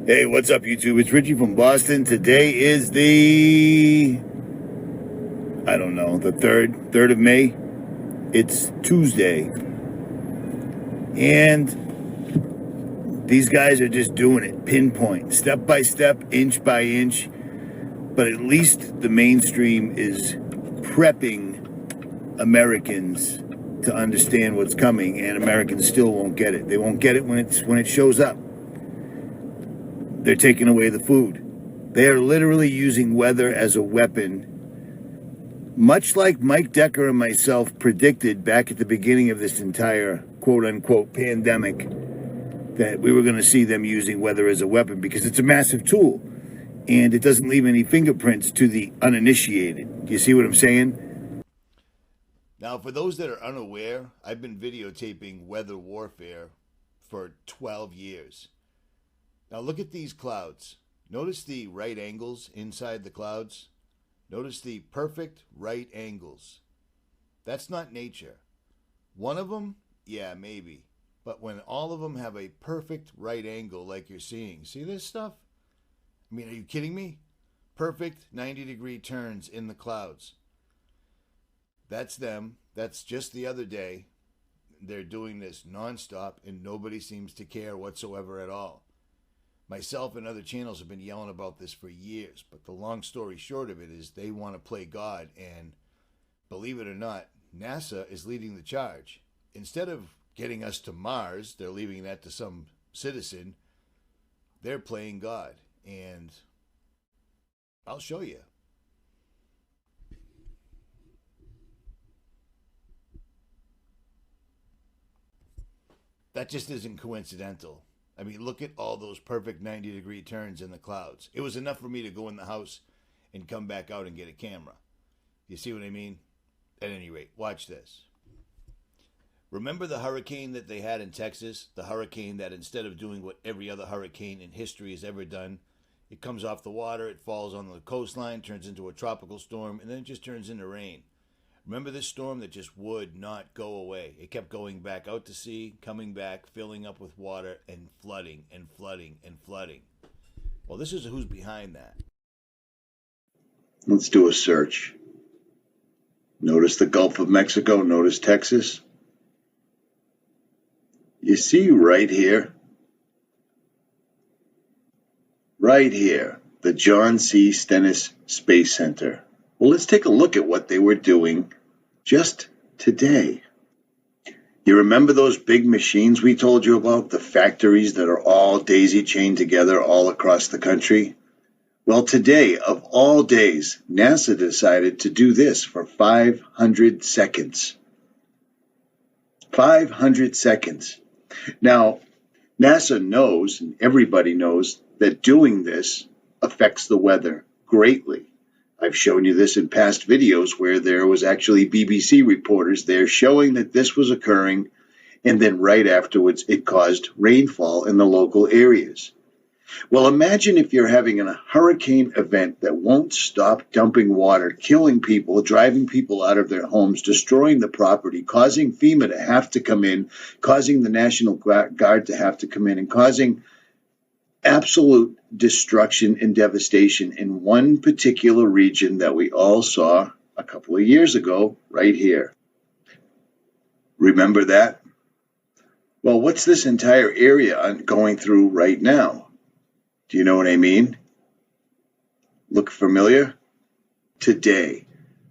Hey, what's up, YouTube? It's Richie from Boston. Today is the 3rd of May. It's Tuesday. And these guys are just doing it, pinpoint, step by step, inch by inch. But at least the mainstream is prepping Americans to understand what's coming, and Americans still won't get it. They won't get it when it shows up. They're taking away the food. They are literally using weather as a weapon, much like Mike Decker and myself predicted back at the beginning of this entire quote-unquote pandemic, that we were going to see them using weather as a weapon because it's a massive tool, and it doesn't leave any fingerprints to the uninitiated. Do you see what I'm saying? Now, for those that are unaware, I've been videotaping weather warfare for 12 years. Now look at these clouds. Notice the right angles inside the clouds. Notice the perfect right angles. That's not nature. One of them, yeah, maybe. But when all of them have a perfect right angle like you're seeing, see this stuff? I mean, are you kidding me? Perfect 90-degree turns in the clouds. That's them. That's just the other day. They're doing this nonstop and nobody seems to care whatsoever at all. Myself and other channels have been yelling about this for years, but the long story short of it is they want to play God, and believe it or not, NASA is leading the charge. Instead of getting us to Mars, they're leaving that to some citizen. They're playing God, and I'll show you. That just isn't coincidental. I mean, look at all those perfect 90-degree turns in the clouds. It was enough for me to go in the house and come back out and get a camera. You see what I mean? At any rate, watch this. Remember the hurricane that they had in Texas? The hurricane that instead of doing what every other hurricane in history has ever done, it comes off the water, it falls on the coastline, turns into a tropical storm, and then it just turns into rain. Remember this storm that just would not go away? It kept going back out to sea, coming back, filling up with water, and flooding and flooding and flooding. Well, this is who's behind that. Let's do a search. Notice the Gulf of Mexico. Notice Texas. You see right here, the John C. Stennis Space Center. Well, let's take a look at what they were doing just today. You remember those big machines we told you about, the factories that are all daisy-chained together all across the country? Well, today, of all days, NASA decided to do this for 500 seconds. 500 seconds. Now, NASA knows, and everybody knows, that doing this affects the weather greatly. I've shown you this in past videos where there was actually BBC reporters there showing that this was occurring, and then right afterwards it caused rainfall in the local areas. Well, imagine if you're having a hurricane event that won't stop dumping water, killing people, driving people out of their homes, destroying the property, causing FEMA to have to come in, causing the National Guard to have to come in, and causing absolute destruction and devastation in one particular region that we all saw a couple of years ago right here. Remember that? Well, what's this entire area going through right now? Do you know what I mean? Look familiar? Today,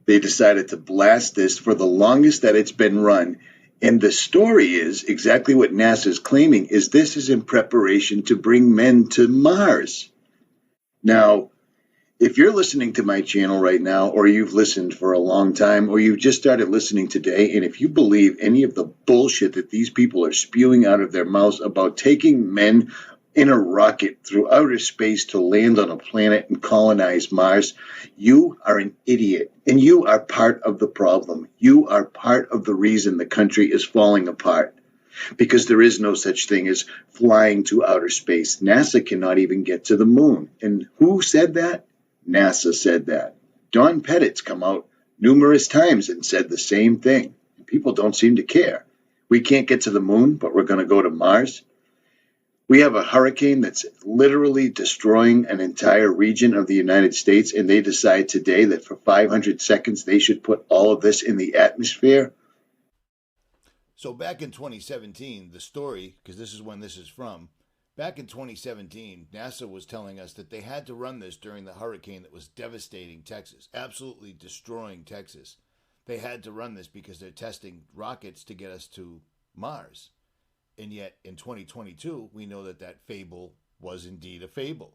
they decided to blast this for the longest that it's been run. And the story is exactly what NASA is claiming, is this is in preparation to bring men to Mars. Now, if you're listening to my channel right now, or you've listened for a long time, or you've just started listening today, and if you believe any of the bullshit that these people are spewing out of their mouths about taking men in a rocket through outer space to land on a planet and colonize Mars, you are an idiot, and you are part of the problem. You are part of the reason the country is falling apart, because there is no such thing as flying to outer space. NASA cannot even get to the moon. And who said that? NASA said that. Don Pettit's come out numerous times and said the same thing. People don't seem to care. We can't get to the moon, but we're going to go to Mars. We have a hurricane that's literally destroying an entire region of the United States, and they decide today that for 500 seconds they should put all of this in the atmosphere. So back in 2017, the story, because this is when this is from, back in 2017, NASA was telling us that they had to run this during the hurricane that was devastating Texas, absolutely destroying Texas. They had to run this because they're testing rockets to get us to Mars. And yet in 2022, we know that that fable was indeed a fable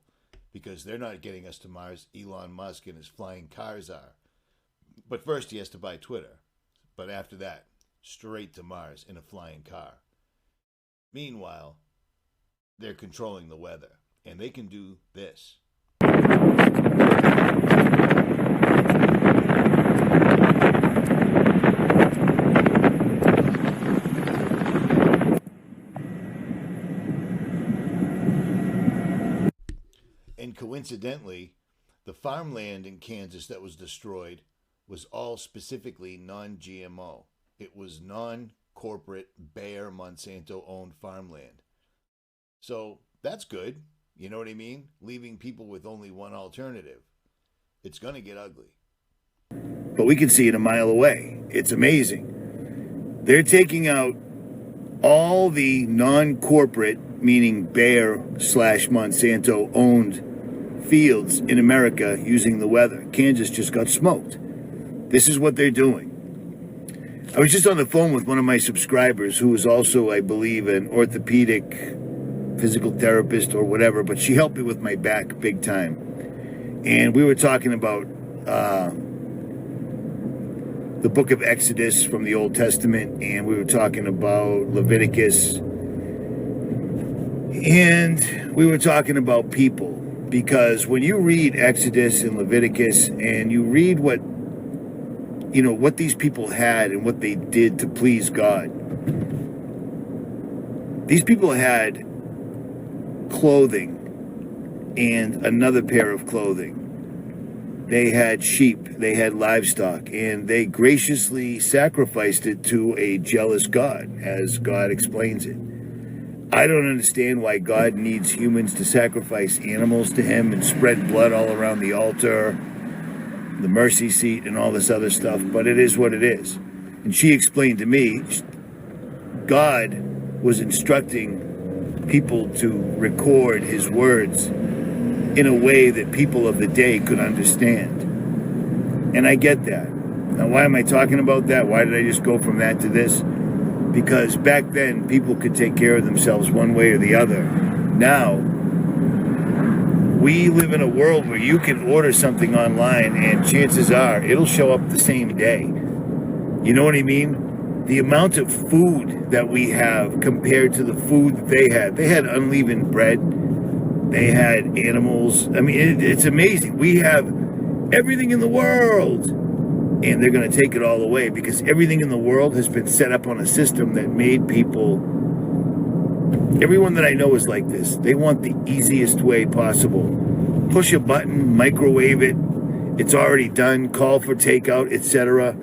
because they're not getting us to Mars. Elon Musk and his flying cars are. But first, he has to buy Twitter. But after that, straight to Mars in a flying car. Meanwhile, they're controlling the weather, and they can do this. And coincidentally, the farmland in Kansas that was destroyed was all specifically non GMO. It was non corporate Bayer Monsanto owned farmland. So that's good. You know what I mean? Leaving people with only one alternative. It's going to get ugly. But we can see it a mile away. It's amazing. They're taking out all the non corporate, meaning Bayer slash Monsanto owned fields in America using the weather. Kansas just got smoked. This is what they're doing. I was just on the phone with one of my subscribers who is also, I believe, an orthopedic physical therapist or whatever, but she helped me with my back big time. And we were talking about the book of Exodus from the Old Testament, and we were talking about Leviticus, and we were talking about people. Because when you read Exodus and Leviticus and you read what these people had and what they did to please God, these people had clothing and another pair of clothing. They had sheep, they had livestock, and they graciously sacrificed it to a jealous God, as God explains it. I don't understand why God needs humans to sacrifice animals to him and spread blood all around the altar, the mercy seat, and all this other stuff, but it is what it is. And she explained to me, God was instructing people to record his words in a way that people of the day could understand. And I get that. Now, why am I talking about that? Why did I just go from that to this? Because back then, people could take care of themselves one way or the other. Now, we live in a world where you can order something online and chances are it'll show up the same day. You know what I mean? The amount of food that we have compared to the food that they had unleavened bread, they had animals. I mean, it's amazing. We have everything in the world. And they're going to take it all away because everything in the world has been set up on a system that made people, everyone that I know is like this. They want the easiest way possible. Push a button, microwave it, it's already done, call for takeout, etc.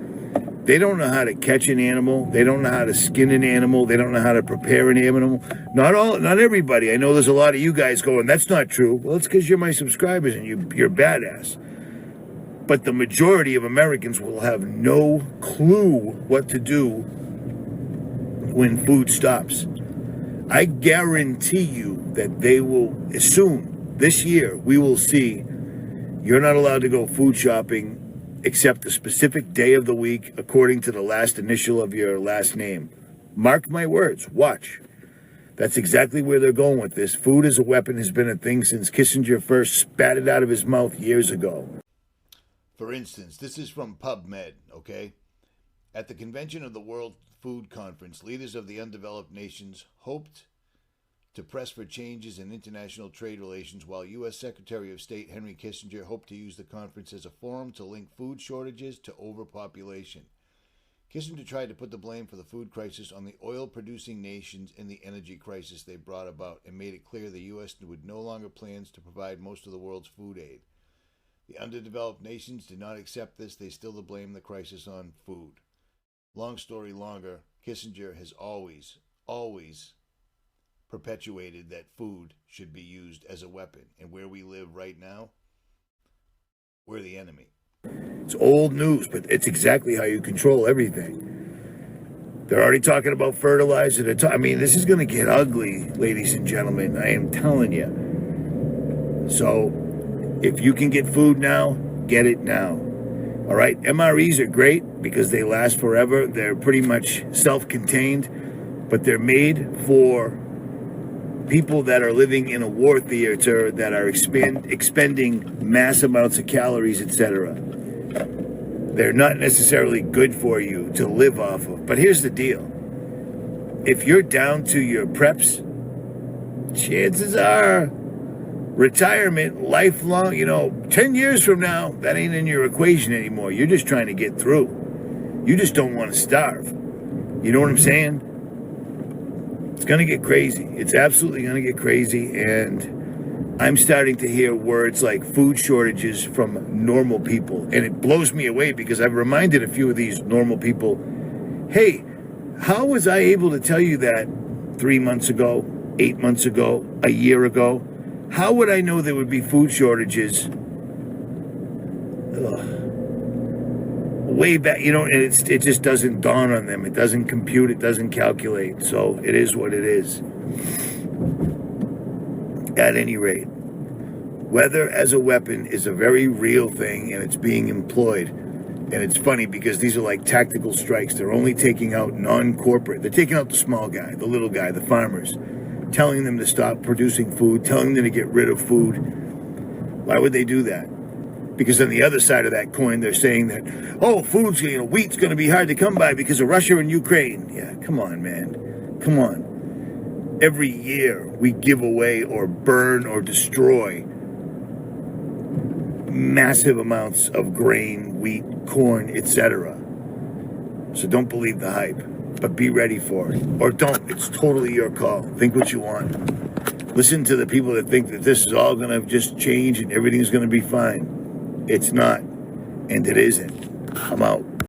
They don't know how to catch an animal. They don't know how to skin an animal. They don't know how to prepare an animal. Not everybody. I know there's a lot of you guys going, that's not true. Well, it's because you're my subscribers and you're badass. But the majority of Americans will have no clue what to do when food stops. I guarantee you that they will, soon, this year, we will see you're not allowed to go food shopping except the specific day of the week according to the last initial of your last name. Mark my words, watch. That's exactly where they're going with this. Food as a weapon has been a thing since Kissinger first spat it out of his mouth years ago. For instance, this is from PubMed, okay? At the convention of the World Food Conference, leaders of the undeveloped nations hoped to press for changes in international trade relations, while U.S. Secretary of State Henry Kissinger hoped to use the conference as a forum to link food shortages to overpopulation. Kissinger tried to put the blame for the food crisis on the oil-producing nations and the energy crisis they brought about, and made it clear the U.S. would no longer plans to provide most of the world's food aid. The underdeveloped nations did not accept this. They still blame the crisis on food. Long story longer, Kissinger has always perpetuated that food should be used as a weapon. And where we live right now, we're the enemy. It's old news, but it's exactly how you control everything. They're already talking about fertilizer. I mean, this is going to get ugly, ladies and gentlemen. I am telling you. So, if you can get food now, get it now. All right? MREs are great because they last forever. They're pretty much self-contained, but they're made for people that are living in a war theater that are expending mass amounts of calories, etc. They're not necessarily good for you to live off of. But here's the deal. If you're down to your preps, chances are retirement, lifelong, 10 years from now, that ain't in your equation anymore. You're just trying to get through. You just don't want to starve. You know what I'm saying? It's going to get crazy. It's absolutely going to get crazy. And I'm starting to hear words like food shortages from normal people. And it blows me away because I've reminded a few of these normal people, hey, how was I able to tell you that 3 months ago, 8 months ago, a year ago? How would I know there would be food shortages? Way back, and it just doesn't dawn on them. It doesn't compute. It doesn't calculate. So it is what it is. At any rate, weather as a weapon is a very real thing, and it's being employed. And it's funny because these are like tactical strikes. They're only taking out non-corporate. They're taking out the small guy, the little guy, the farmers, telling them to stop producing food, telling them to get rid of food. Why would they do that? Because on the other side of that coin, they're saying that, food's, wheat's going to be hard to come by because of Russia and Ukraine. Yeah, come on, man. Come on. Every year we give away or burn or destroy massive amounts of grain, wheat, corn, etc. So don't believe the hype, but be ready for it. Or don't. It's totally your call. Think what you want. Listen to the people that think that this is all going to just change and everything's going to be fine. It's not, and it isn't. I'm out.